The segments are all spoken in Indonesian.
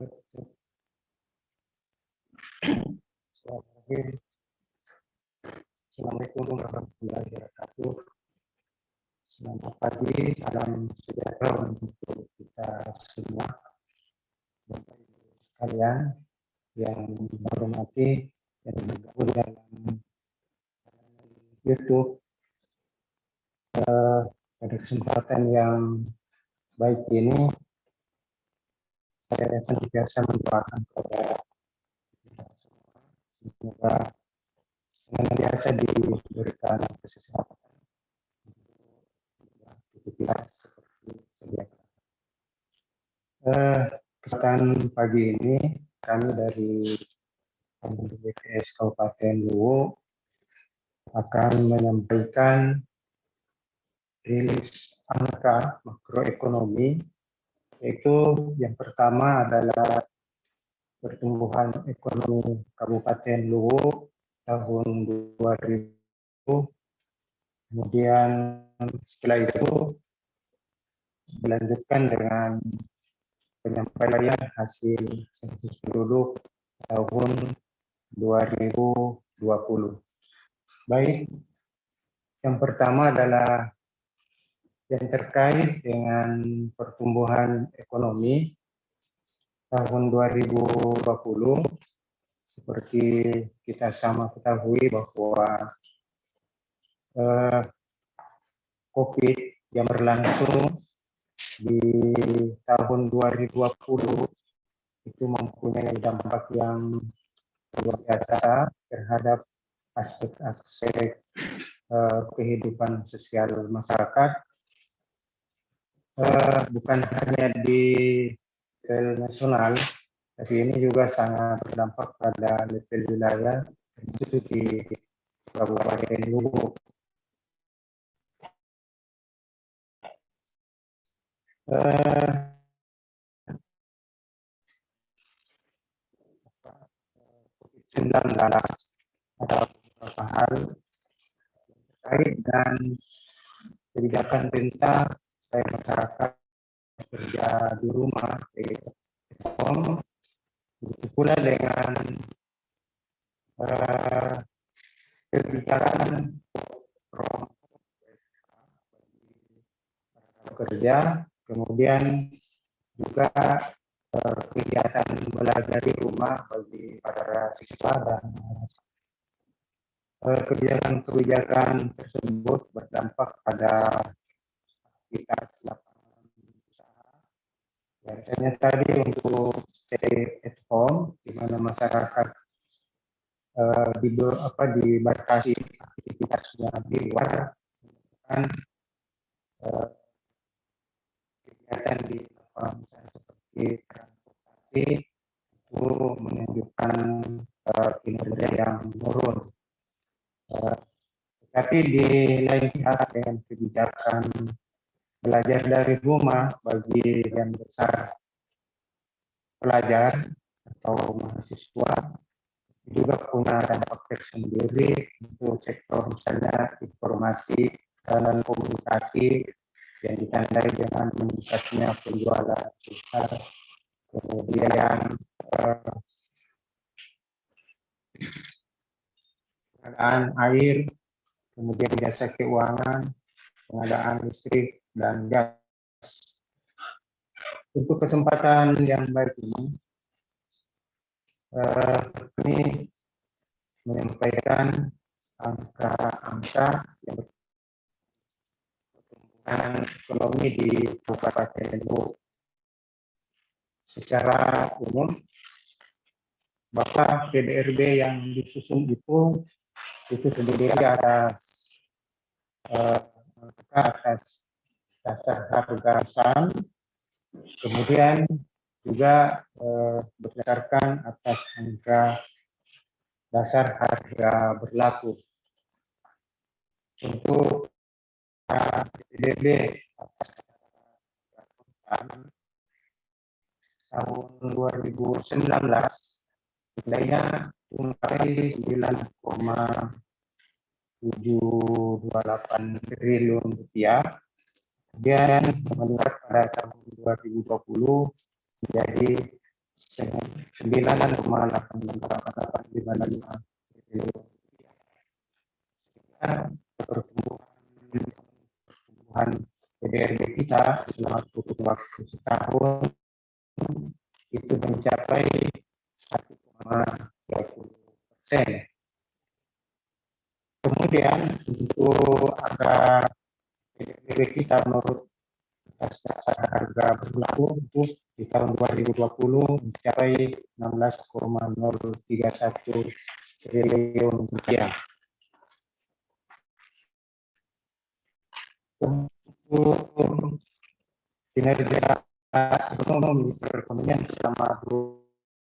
Assalamualaikum warahmatullahi wabarakatuh. Selamat pagi, salam sejahtera untuk kita semua. Bapak Ibu sekalian yang dihormati dan bergabung dalam YouTube pada kesempatan yang baik ini, saya senantiasa mendoakan kepada kita semua semoga senantiasa diberikan kesehatan aktivitas seperti sedia kala. Kesempatan pagi ini kami dari BPS Kabupaten Luwu akan menyampaikan rilis angka makroekonomi, yaitu yang pertama adalah pertumbuhan ekonomi Kabupaten Luwu tahun 2000. Kemudian setelah itu dilanjutkan dengan penyampaian hasil sensus penduduk tahun 2020. Baik, yang pertama adalah yang terkait dengan pertumbuhan ekonomi tahun 2020. Seperti kita sama ketahui bahwa COVID yang berlangsung di tahun 2020 itu mempunyai dampak yang luar biasa terhadap aspek-aspek kehidupan sosial masyarakat, bukan hanya di nasional, tapi ini juga sangat berdampak pada level wilayah, termasuk di Kabupaten Luwu. COVID-19 ada beberapa hal terkait dengan kebijakan pemerintah supaya masyarakat bekerja di rumah, begitu pula dengan kebijakan bekerja, kemudian juga kegiatan belajar di rumah bagi para siswa, dan kebijakan tersebut berdampak pada aktivitas lapangan usaha. Biasanya tadi untuk stay at home, di mana masyarakat dibatasi aktivitasnya di luar, kan kegiatan di lapangan usaha seperti transportasi itu menunjukkan kinerja yang menurun. Tapi di lain pihak, dengan kebijakan belajar dari rumah bagi yang besar pelajar atau mahasiswa juga punya dampak tersendiri untuk sektor misalnya informasi dan komunikasi yang ditandai dengan meningkatnya penjualan besar, kemudian pengadaan air, kemudian jasa keuangan, pengadaan listrik dan gas. Untuk kesempatan yang baik ini, kami menyampaikan angka-angka yang pertumbuhan ekonomi di Kabupaten Luwu. Secara umum, bahwa PDRB yang disusun itu terdiri atas dasar harga saham, kemudian juga berdasarkan atas angka dasar harga berlaku. Untuk PDB tahun 2019 nilainya mencapai 9,728 triliun rupiah. Kemudian meningkat pada tahun 2020 menjadi 9,88855 triliun. Pertumbuhan PDRB kita selama kurun waktu setahun itu mencapai 1,20%. Kemudian untuk agar PDRB kita menurut dasar harga berlaku untuk di tahun 2020 mencapai 16,031 triliun rupiah. Untuk kinerja ekonomi perekonomian selama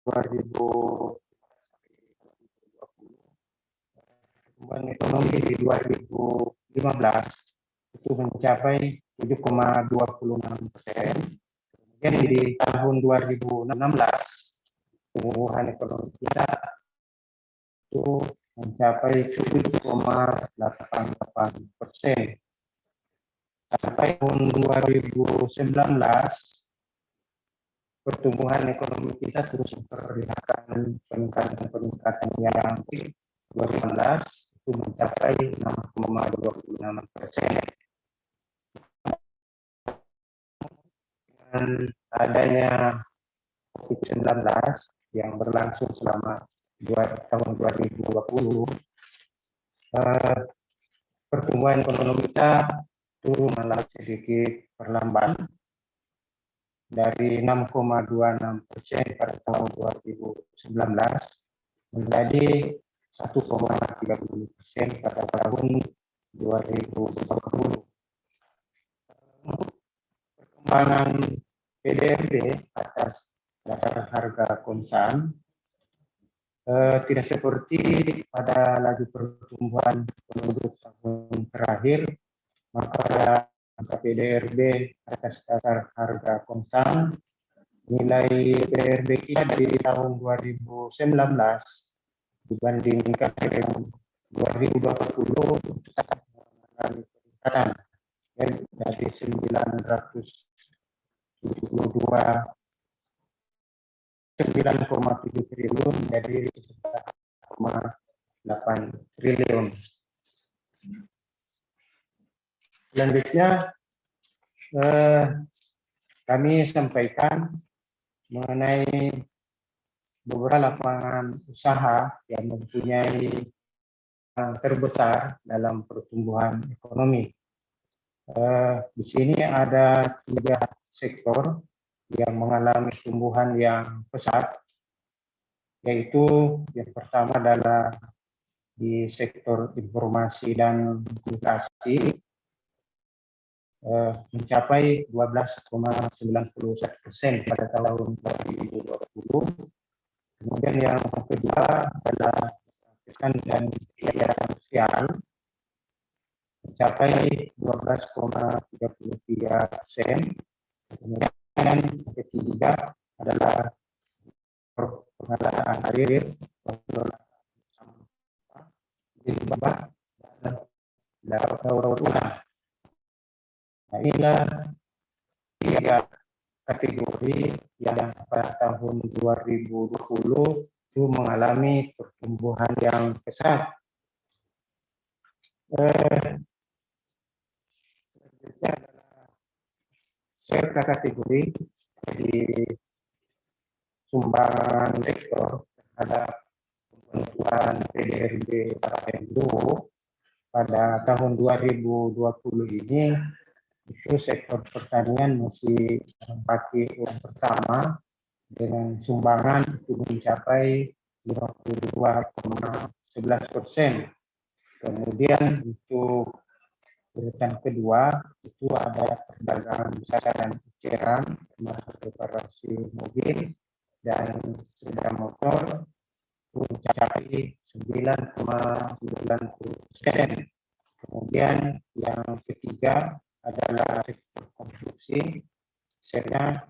2020, pertumbuhan ekonomi di 2015 itu mencapai 7,26%. Kemudian di tahun 2016 pertumbuhan ekonomi kita itu mencapai 7,88%. Sampai tahun 2019 pertumbuhan ekonomi kita terus memperlihatkan peningkatan yang 2016 itu mencapai 6,26%. Dengan adanya COVID-19 yang berlangsung selama tahun 2020, pertumbuhan ekonomi kita turun malah sedikit perlambat dari 6,26% pada tahun 2019 menjadi 1,30% pada tahun 2020. Perkembangan PDRB atas dasar harga konsan tidak seperti pada laju pertumbuhan penduduk tahun terakhir, maka PDRB atas dasar harga konsan, nilai PDRB kita dari tahun 2019 dibandingkan dengan 2020 tetap mengalami peningkatan dari 9,7 triliun menjadi 11,8 triliun. Selanjutnya kami sampaikan mengenai beberapa lapangan usaha yang mempunyai terbesar dalam pertumbuhan ekonomi. Di sini ada 3 sektor yang mengalami tumbuhan yang pesat, yaitu yang pertama adalah di sektor informasi dan komunikasi, mencapai 12,91% pada tahun 2020. Kemudian yang kedua adalah pesan dan media sosial, mencapai 12,33%. Kemudian yang ketiga adalah pengelolaan air, limbah, dan daur ulang. Nah, inilah 3 kategori yang pada tahun 2020 itu mengalami pertumbuhan yang pesat. Selanjutnya adalah serta kategori di sumbangan sektor terhadap pembentukan PDRB Pemdu pada tahun 2020 ini, itu sektor pertanian masih menempati urutan pertama dengan sumbangan itu mencapai 52,11%. Kemudian untuk urutan kedua itu ada perdagangan jasa dan eceran, termasuk reparasi mobil dan sepeda motor, itu mencapai 9,90%. Kemudian yang ketiga adalah sektor konstruksi, persennya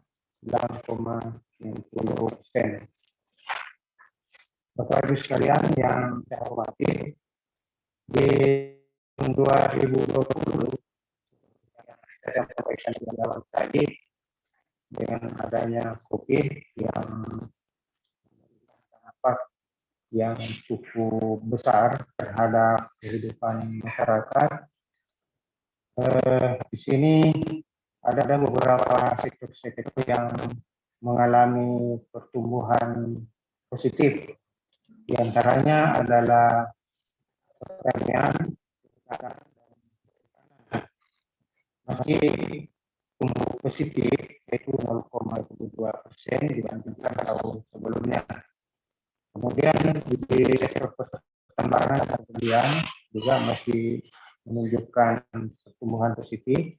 9,90%. Bapak Ibu sekalian yang saya hormati, di tahun 2020 yang saya sampaikan di awal tadi, dengan adanya COVID yang cukup besar terhadap kehidupan masyarakat. Di sini ada beberapa sektor-sektor yang mengalami pertumbuhan positif. Di antaranya adalah pertanian, masih tumbuh positif, yaitu 0,2% dibandingkan tahun sebelumnya. Kemudian di sektor pertambangan dan perkebunan juga masih menunjukkan pertumbuhan positif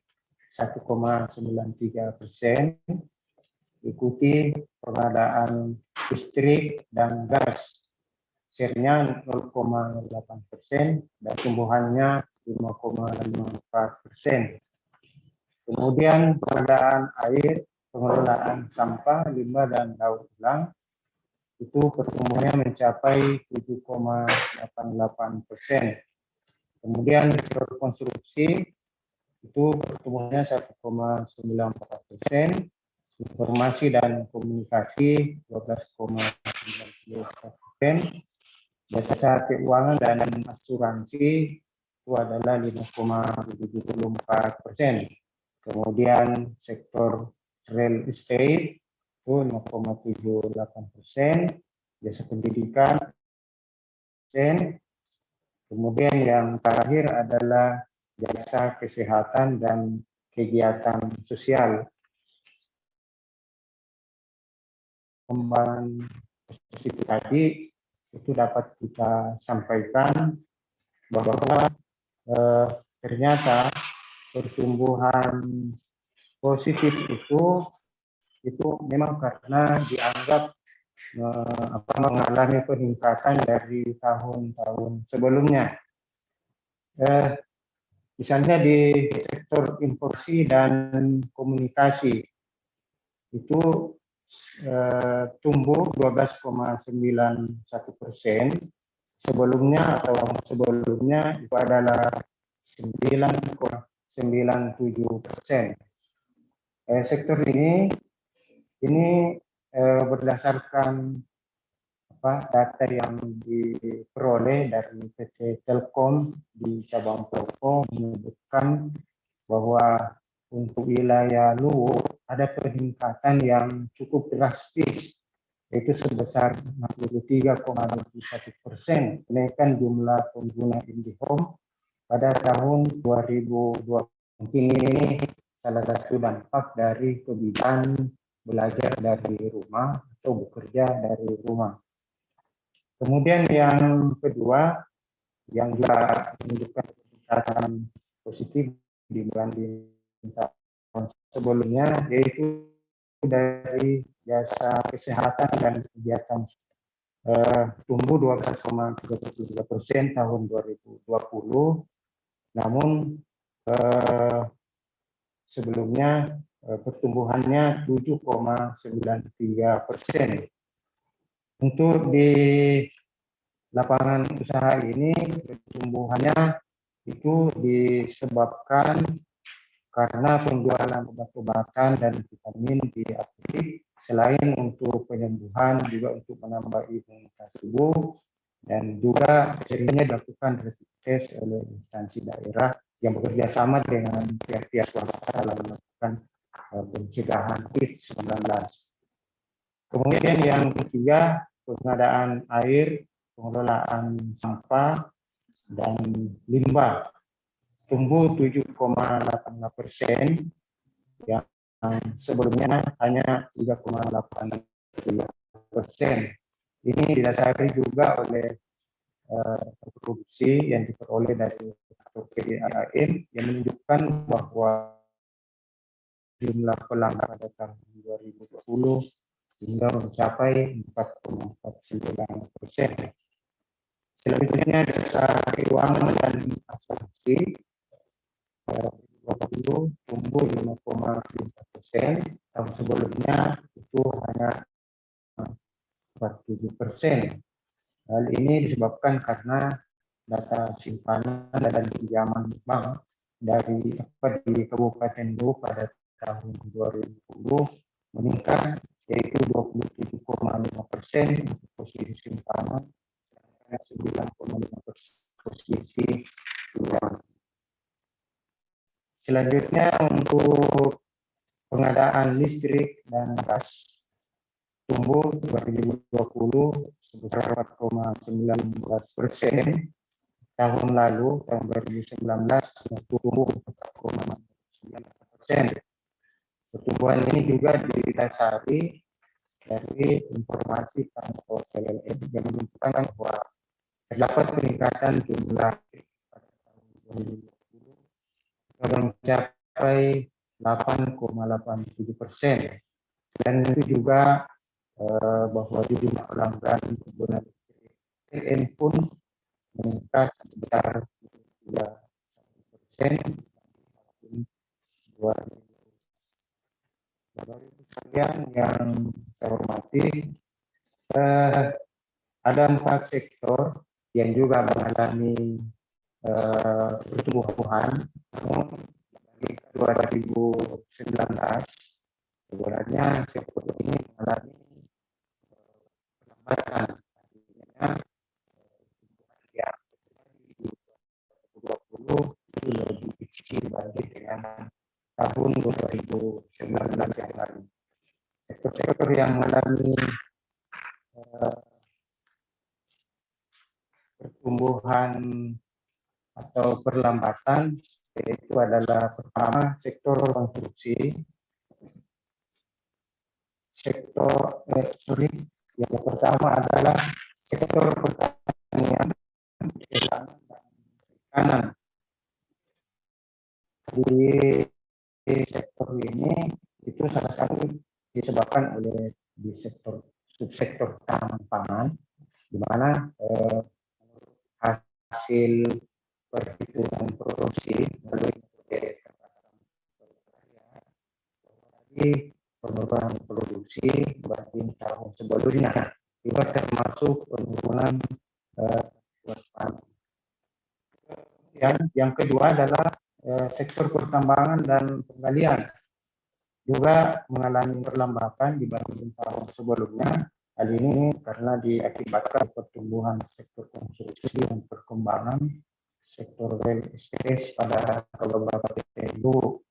1,93%, diikuti pengadaan listrik dan gas share-nya 0,8% dan tumbuhannya 5,54%. Kemudian pengadaan air, pengelolaan sampah, limbah dan daur ulang itu pertumbuhannya mencapai 7,88%. Kemudian sektor konstruksi itu pertumbuhannya 1,94%, informasi dan komunikasi 12,94%, jasa keuangan dan asuransi itu adalah 5,74%. Kemudian sektor real estate itu 0,78%, jasa pendidikan, kemudian yang terakhir adalah jasa kesehatan dan kegiatan sosial. Kembang positif tadi itu dapat kita sampaikan bahwa ternyata pertumbuhan positif itu memang karena dianggap mengalami peningkatan dari tahun-tahun sebelumnya. Misalnya di sektor informasi dan komunikasi itu tumbuh 12,91%. Sebelumnya itu adalah 9,97%. Sektor ini berdasarkan data yang diperoleh dari PT Telkom di cabang Poso menyebutkan bahwa untuk wilayah Luwu ada peningkatan yang cukup drastis, yaitu sebesar 63,21% kenaikan jumlah pengguna IndiHome pada tahun 2020. Mungkin ini salah satu dampak dari kebijakan belajar dari rumah atau bekerja dari rumah. Kemudian yang kedua, yang juga menunjukkan peningkatan positif dibanding tahun sebelumnya, yaitu dari jasa kesehatan dan kegiatan tumbuh 12,33% tahun 2020. Namun sebelumnya pertumbuhannya 7,93%. Untuk di lapangan usaha ini pertumbuhannya itu disebabkan karena penjualan obat-obatan dan vitamin diakui, selain untuk penyembuhan juga untuk menambah imunitas tubuh, dan juga seringnya dilakukan rapid test oleh instansi daerah yang bekerja sama dengan pihak-pihak swasta dalam melakukan pencegahan COVID-19. Kemudian yang ketiga, pengadaan air, pengelolaan sampah, dan limbah tumbuh 7,85%, yang sebelumnya hanya 3,83%. Ini didasari juga oleh produksi yang diperoleh dari PDAM yang menunjukkan bahwa jumlah pelanggan pada tahun 2020 hingga mencapai 4,49%. Selanjutnya jasa keuangan dan asuransi 2020 tumbuh 5,4%, tahun sebelumnya itu hanya 47%. Hal ini disebabkan karena data simpanan dan pinjaman bank di Kabupaten Luwu pada tahun 2020 meningkat, yaitu 27,5% untuk posisi simpanan, 9,5% posisi uang. Selanjutnya untuk pengadaan listrik dan gas tumbuh 2020 sebesar 4,19%. Tahun lalu, tahun 2019, tumbuh 4,9%. Pertumbuhan ini juga didasari dari informasi kantor PLN yang menunjukkan bahwa terdapat peningkatan jumlah pada tahun 2020 yang mencapai 8,87%. Dan itu juga bahwa jumlah pelanggan pengguna listrik PLN pun meningkat sebesar 3,1% tahun 2020. Bapak Ibu sekalian yang saya hormati, ada 4 sektor yang juga mengalami pertumbuhan. Namun dari 2019 sebenarnya sektor ini mengalami perlambatan. Artinya yang terjadi di 2020 itu lebih kecil dibanding dengan tahun 2019 yang lalu. Sektor-sektor yang mengalami pertumbuhan atau perlambatan yaitu adalah pertama sektor konstruksi, yang pertama adalah sektor pertanian, dan perikanan. Di sektor ini itu salah satu disebabkan oleh di subsektor pangan, di mana hasil perhitungan produksi melalui penurunan produksi dibanding tahun sebelumnya, juga termasuk penurunan luas pangan. Yang kedua adalah sektor pertambangan dan penggalian juga mengalami perlambatan dibanding tahun sebelumnya. Hal ini karena diakibatkan pertumbuhan sektor konstruksi dan perkembangan sektor real estate pada beberapa tahun.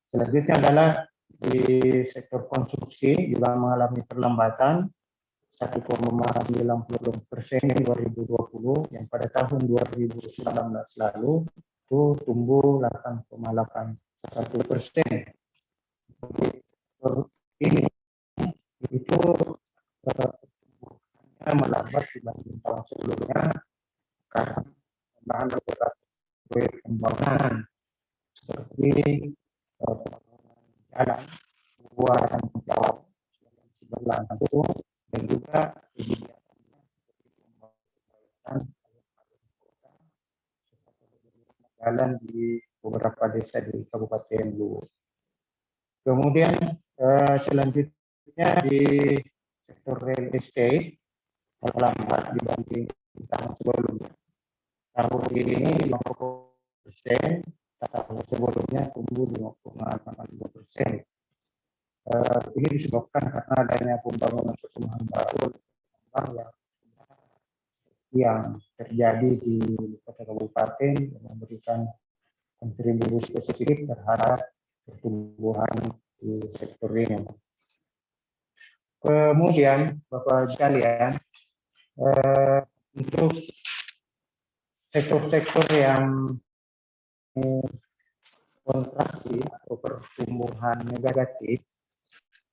Selanjutnya adalah di sektor konstruksi juga mengalami perlambatan 1,90% di 2020 yang pada tahun 2019 lalu itu tumbuh 8,81%. Ini itu melambat dibanding tahun sebelumnya karena pengembangan beberapa proyek pembangunan seperti jalan, buah dan jauh berlangsung, dan juga kegiatannya seperti pembangunan jalan di beberapa desa di Kabupaten Luwu. Kemudian selanjutnya di sektor real estate terlambat dibanding tahun sebelumnya. Tahun ini 50%, tahun sebelumnya tumbuh 5,82%. Ini disebabkan karena adanya pembangunan pertumbuhan baru yang terjadi di kota kabupaten yang memberikan kontribusi positif terhadap pertumbuhan di sektor ini. Kemudian Bapak sekalian, untuk sektor-sektor yang kontraksi atau pertumbuhan negatif,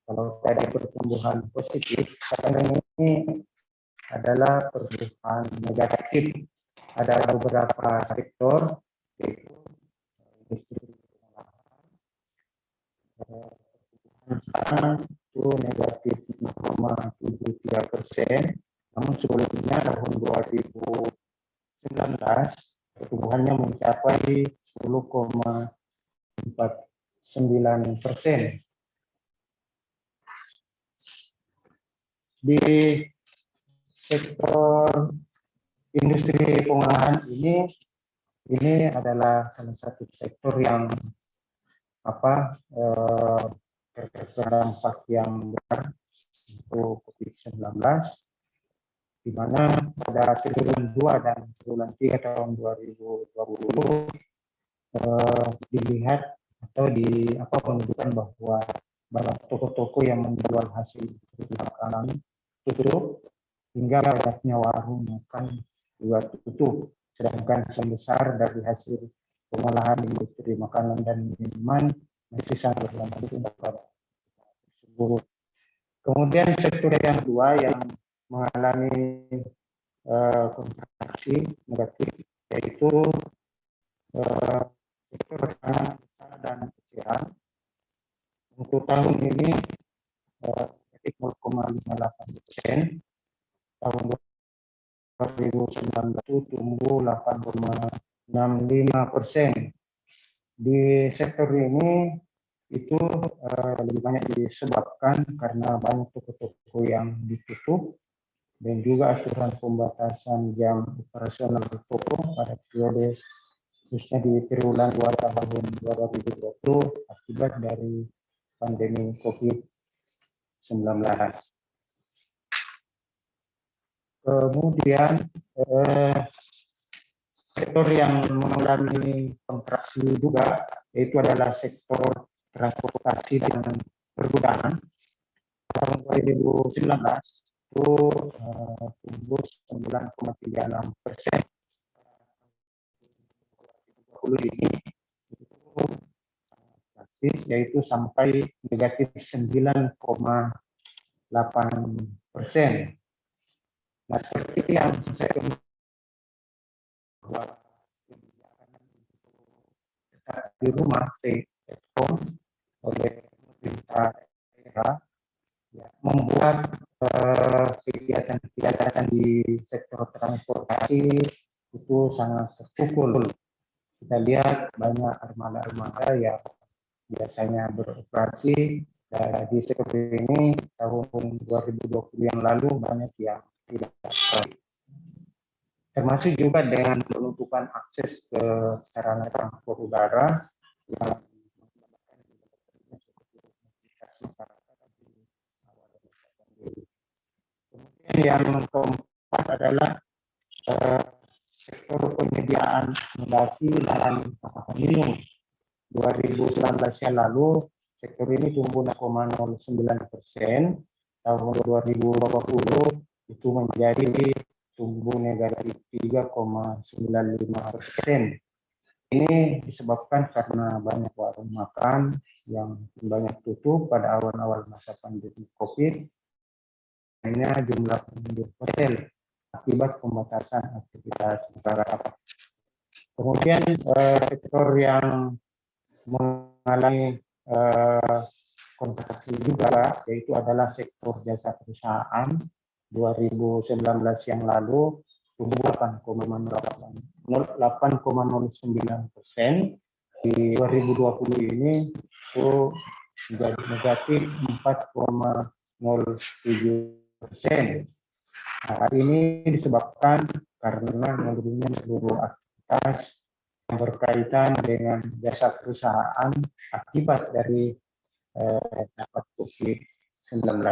kalau tadi pertumbuhan positif, sekarang ini adalah pertumbuhan negatif. Ada beberapa sektor, yaitu industri sekarang itu negatif 0,73%. Namun sebelumnya tahun 2019 pertumbuhannya mencapai 10,49%. Di sektor industri pengolahan ini adalah salah satu sektor yang terdampak yang besar untuk COVID-19, di mana pada triwulan 2 dan triwulan 3 tahun 2020 dilihat atau menunjukkan bahwa banyak toko-toko yang menjual hasil makanan tutup, hingga banyaknya warung makan juga tutup. Sedangkan sebesar dari hasil pengolahan industri makanan dan minuman masih sangat bergantung pada tersebut. Kemudian sektor yang kedua yang mengalami kontraksi negatif, yaitu sektor tanah usaha dan kecil. Untuk tahun ini 0,58%, tahun 2019 itu tumbuh 8,65%. Di sektor ini itu lebih banyak disebabkan karena banyak toko-toko yang ditutup dan juga aturan pembatasan jam operasional toko pada periode khususnya di triwulan 2 tahun 2020 akibat dari pandemi COVID-19. Kemudian sektor yang mengalami kontraksi juga yaitu adalah sektor transportasi dan pergudangan. Tahun 2019 itu tumbuh 9,36%. Ini itu yaitu sampai negatif 9,8%. Nah, seperti yang saya bahwa di rumah oleh pemerintah daerah ya, membuat kegiatan-kegiatan di sektor transportasi itu sangat terpukul. Kita lihat banyak armada-armada yang biasanya beroperasi di sektor ini tahun 2020 yang lalu banyak yang tidak beroperasi. Termasuk juga dengan penutupan akses ke sarana transport udara yang kemudian yang keempat adalah sektor penyediaan akomodasi dan minum. 2019 yang lalu sektor ini tumbuh 0,09%, tahun 2020 itu menjadi tumbuh negatif 3,95%. Ini disebabkan karena banyak warung makan yang banyak tutup pada awal-awal masa pandemi COVID. Hanya jumlah pengunjung hotel akibat pembatasan aktivitas masyarakat. Kemudian sektor yang mengalami kontraksi juga yaitu adalah sektor jasa perusahaan. 2019 yang lalu tumbuh 8,09%. Di 2020 ini itu menjadi negatif 4,07%. Nah, hal ini disebabkan karena menurunnya seluruh aktivitas yang berkaitan dengan jasa perusahaan akibat dari dampak COVID-19.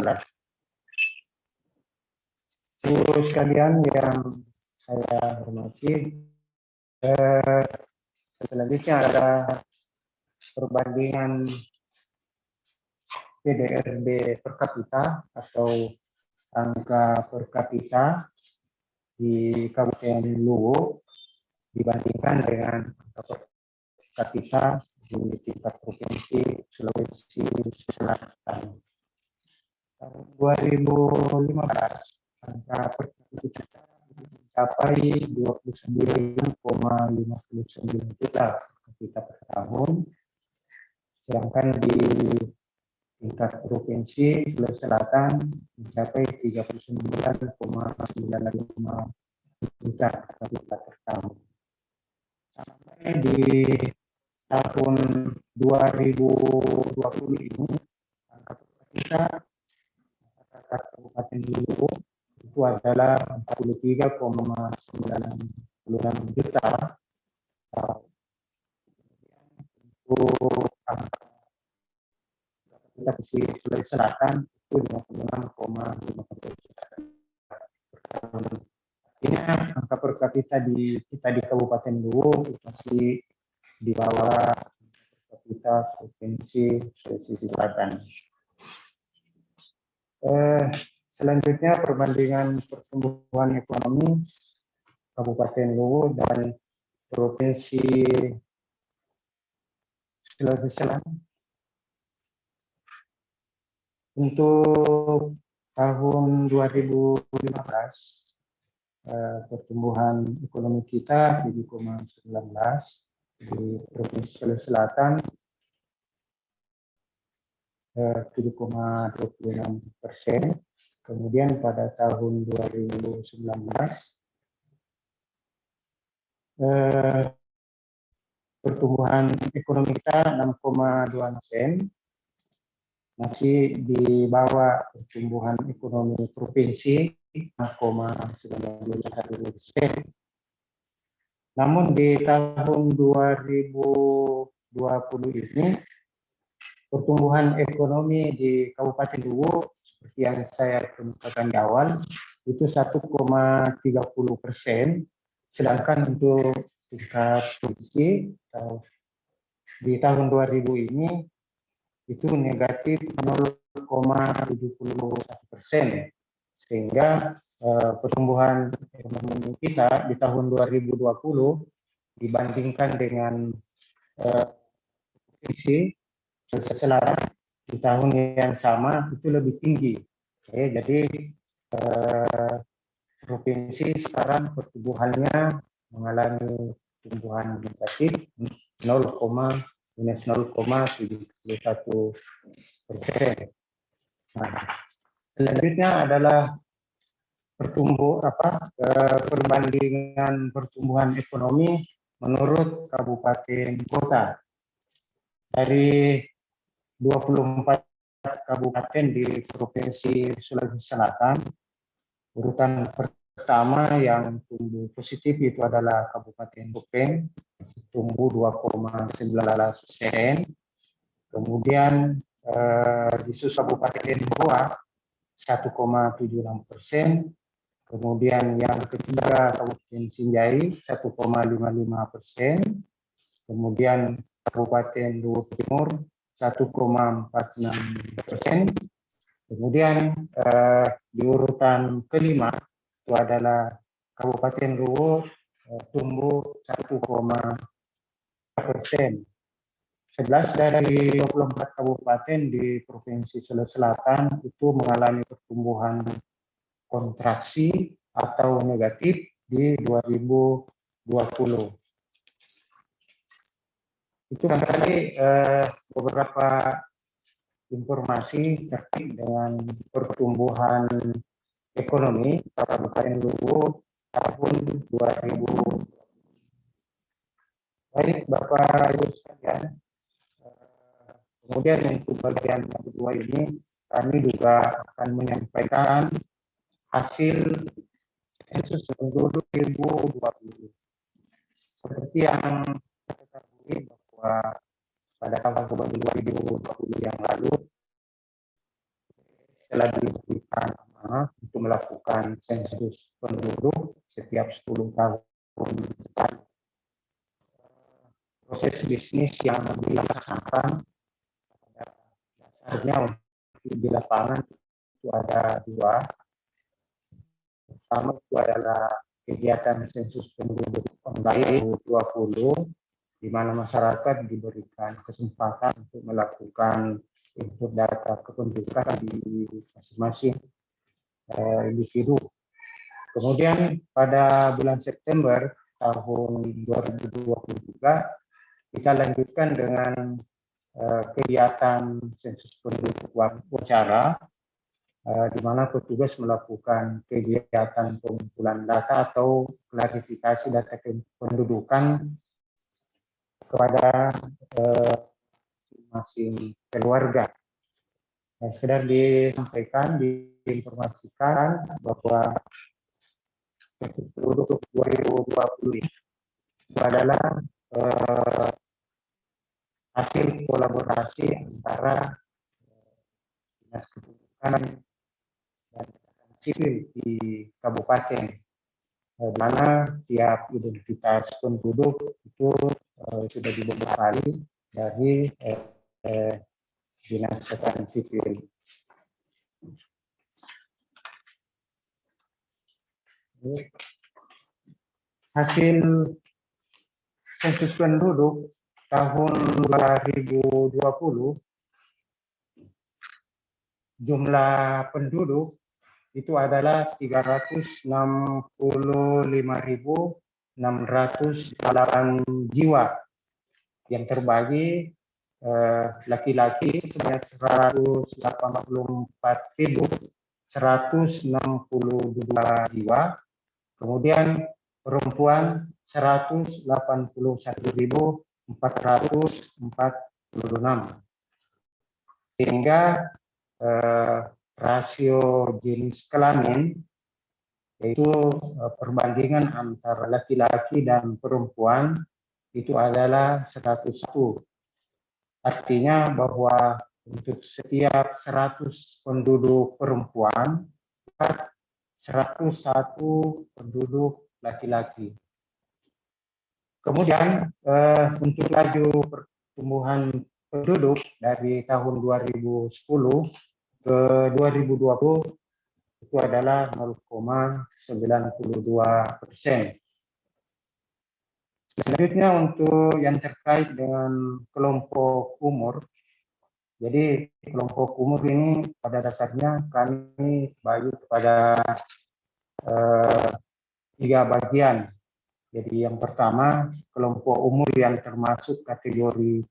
Sekalian yang saya hormati, selanjutnya ada perbandingan PDRB per kapita atau angka per kapita di Kabupaten Luwu dibandingkan dengan angka per kapita di tingkat provinsi Sulawesi Selatan. Tahun 2015 angka per kapita mencapai 29,59 juta kapita per tahun, sedangkan di tingkat provinsi Sulawesi Selatan mencapai 39,95 juta kapita per tahun. Sampai di tahun 2020 ini angka per kapita masyarakat Kabupaten Luwu itu adalah 43,96 juta. Untuk angka Sulawesi Selatan itu 56,5 juta per tahun. Ini angka per kapita kita di Kabupaten Luwu masih di bawah kapita Provinsi Sulawesi Selatan. Selanjutnya perbandingan pertumbuhan ekonomi Kabupaten Luwu dan Provinsi Sulawesi Selatan. Untuk tahun 2015 pertumbuhan ekonomi kita 7,19 di Provinsi Sulawesi Selatan, 7,26%. Kemudian pada tahun 2019 pertumbuhan ekonomi kita 6,2%, masih di bawah pertumbuhan ekonomi provinsi 0,91%. Namun di tahun 2020 ini pertumbuhan ekonomi di Kabupaten Luwu seperti yang saya kemukakan di awal itu 1,30%, sedangkan untuk tingkat provinsi di tahun 2000 ini itu negatif 0,71%, sehingga pertumbuhan ekonomi kita di tahun 2020 dibandingkan dengan provinsi Selatan di tahun yang sama itu lebih tinggi. Jadi provinsi sekarang pertumbuhannya mengalami pertumbuhan negatif 0,71%. Selanjutnya adalah perbandingan pertumbuhan ekonomi menurut kabupaten kota. Dari 24 kabupaten di Provinsi Sulawesi Selatan, urutan pertama yang tumbuh positif itu adalah Kabupaten Bopeng, tumbuh 2,19%. Kemudian disusul Kabupaten Goa 1,76%. Kemudian yang ketiga Kabupaten Sinjai 1,55%. Kemudian Kabupaten Luwu Timur 1,46%. Kemudian di urutan kelima itu adalah Kabupaten Luwu tumbuh 1,3%. 11 dari 24 kabupaten di Provinsi Sulawesi Selatan itu mengalami pertumbuhan kontraksi atau negatif di 2020. Itu barangkali beberapa informasi terkait dengan pertumbuhan ekonomi Kabupaten Luwu tahun 2020. Baik Bapak Ibu sekalian, kemudian untuk bagian yang kedua ini kami juga akan menyampaikan hasil sensus penduduk 2020. Seperti yang kita ketahui bahwa pada tahun 2020 yang lalu telah diberikan amanah untuk melakukan sensus penduduk setiap 10 tahun. Proses bisnis yang dilaksanakan dasarnya untuk di lapangan itu ada dua. Pertama itu adalah kegiatan sensus penduduk online 2020, di mana masyarakat diberikan kesempatan untuk melakukan input data kependudukan di masing-masing individu. Kemudian pada bulan September tahun 2020 juga kita lanjutkan dengan kegiatan sensus penduduk wawancara, di mana petugas melakukan kegiatan pengumpulan data atau klarifikasi data kependudukan kepada masing-masing keluarga. Sudah disampaikan, diinformasikan bahwa penduduk 2020 itu adalah hasil kolaborasi antara dinas kependudukan dan sipil di kabupaten, di mana tiap identitas penduduk itu sudah dibekali dari dinas keterangan sipil. Hasil sensus penduduk tahun 2020, jumlah penduduk itu adalah 365.608 jiwa, yang terbagi laki-laki sebanyak 184.162 jiwa, kemudian perempuan 181.446, sehingga rasio jenis kelamin, yaitu perbandingan antara laki-laki dan perempuan, itu adalah 101. Artinya bahwa untuk setiap 100 penduduk perempuan, 101 penduduk laki-laki. Kemudian untuk laju pertumbuhan penduduk dari tahun 2010 ke 2020 itu adalah 0,92%. Selanjutnya untuk yang terkait dengan kelompok umur. Jadi kelompok umur ini pada dasarnya kami bagi kepada 3 bagian. Jadi yang pertama, kelompok umur yang termasuk kategori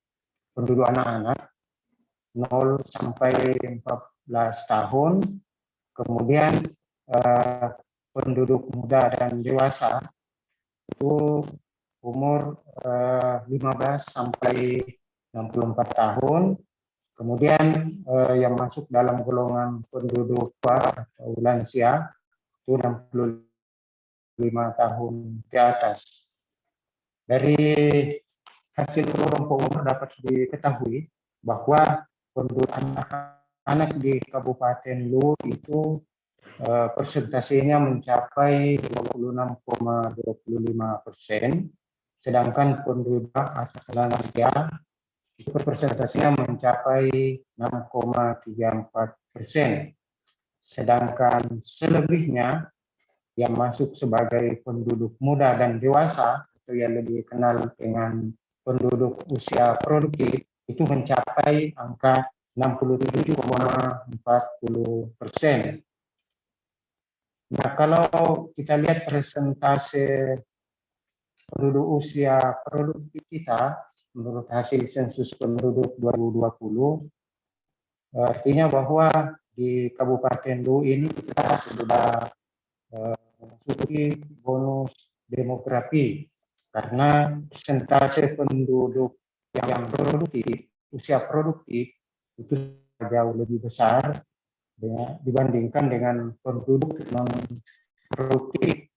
penduduk anak-anak 0 sampai 14 tahun, kemudian penduduk muda dan dewasa itu umur 15 sampai 64 tahun, kemudian yang masuk dalam golongan penduduk tua atau lansia itu 65 tahun ke atas. Dari hasil kelompok umur dapat diketahui bahwa penduduk anak-anak di Kabupaten Luwu itu persentasenya mencapai 26,25%, sedangkan penduduk atau lansia itu persentasenya mencapai 6,34%, sedangkan selebihnya yang masuk sebagai penduduk muda dan dewasa atau yang lebih dikenal dengan penduduk usia produktif itu mencapai angka 67,40%. Nah, kalau kita lihat persentase penduduk usia produktif kita menurut hasil sensus penduduk 2020, artinya bahwa di Kabupaten Luwu ini kita sudah memasuki bonus demografi, karena persentase penduduk yang produktif, usia produktif itu jauh lebih besar dibandingkan dengan penduduk non produktif.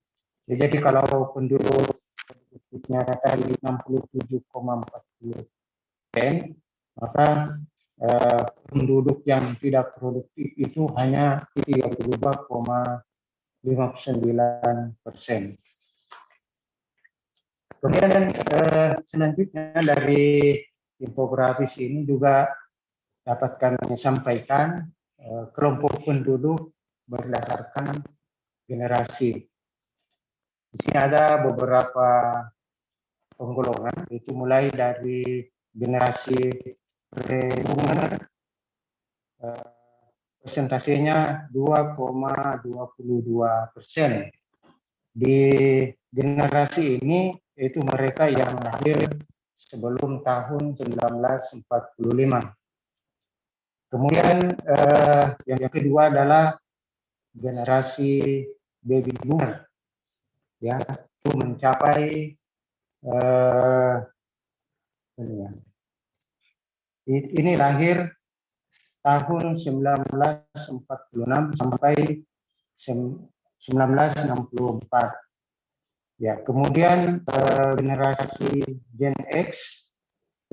Jadi kalau penduduk produktifnya tadi 67,40%, maka penduduk yang tidak produktif itu hanya 32,59%. Kemudian selanjutnya dari infografis ini juga dapat kami sampaikan kelompok penduduk berdasarkan generasi. Di sini ada beberapa penggolongan, itu mulai dari generasi pre-boomer, persentasenya 2,22%. Di generasi ini yaitu mereka yang lahir sebelum tahun 1945. Kemudian yang kedua adalah generasi baby boomer, ya, itu mencapai ini lahir tahun 1946 sampai 1964. Ya, kemudian generasi Gen X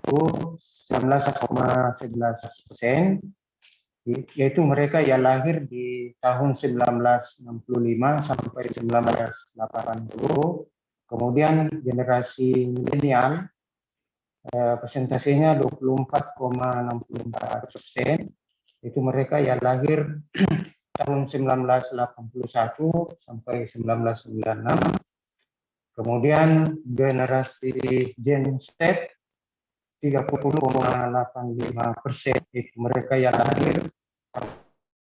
itu 19,11%, yaitu mereka yang lahir di tahun 1965 sampai 1980. Kemudian generasi milenial presentasinya 24,64%, itu mereka yang lahir tahun 1981 sampai 1996. Kemudian generasi Gen Z 30,85%, itu mereka yang lahir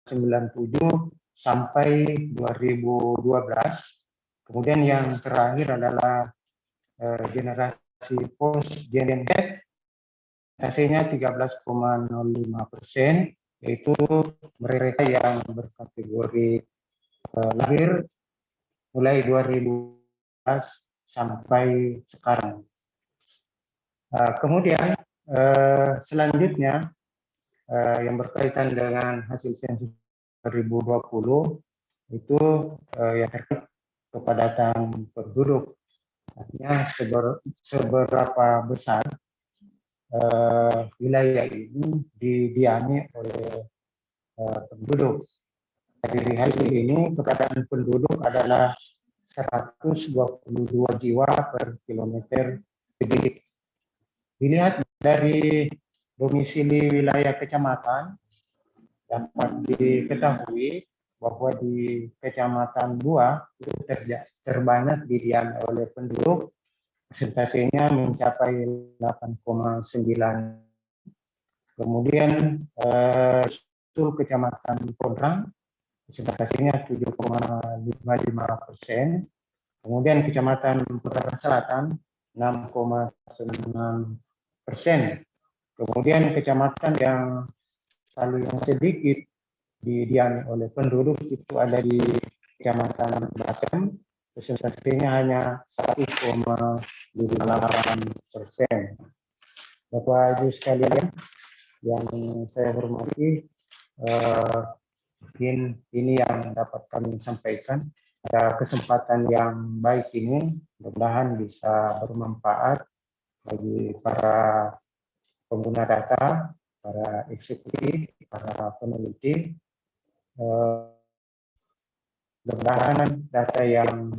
97 sampai 2012. Kemudian yang terakhir adalah generasi post Gen Z, presentasinya 13,05%, yaitu mereka yang berkategori lahir mulai 2012 sampai sekarang. Kemudian selanjutnya yang berkaitan dengan hasil sensus 2020 itu yang terkait kepadatan penduduk, artinya seberapa besar wilayah ini didiami oleh penduduk. Dari hasil ini kepadatan penduduk adalah 122 jiwa per kilometer persegi. Dilihat dari domisili wilayah kecamatan, dapat diketahui bahwa di Kecamatan Buah itu terbanyak didiami oleh penduduk, presentasinya mencapai 8,9. Kemudian Kecamatan Podrang, presentasinya 7,55%. Kemudian Kecamatan Podrang Selatan 6,9%. Kemudian kecamatan yang paling sedikit didiami oleh penduduk itu ada di Kecamatan Batam, presentasinya hanya 1,58%. Bapak Ibu sekalian yang saya hormati, mungkin ini yang dapat kami sampaikan. Pada kesempatan yang baik ini, mudah-mudahan bisa bermanfaat bagi para pengguna data, para eksekutif, para peneliti. Mudah-mudahan data yang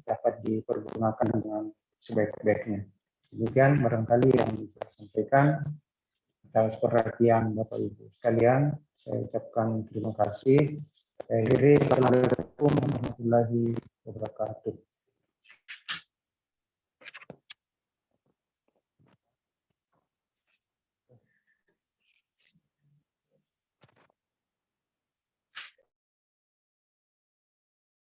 dapat dipergunakan dengan sebaik-baiknya. Demikian barangkali yang bisa saya sampaikan. Atas perhatian Bapak Ibu sekalian, saya ucapkan terima kasih. Assalamualaikum warahmatullahi wabarakatuh.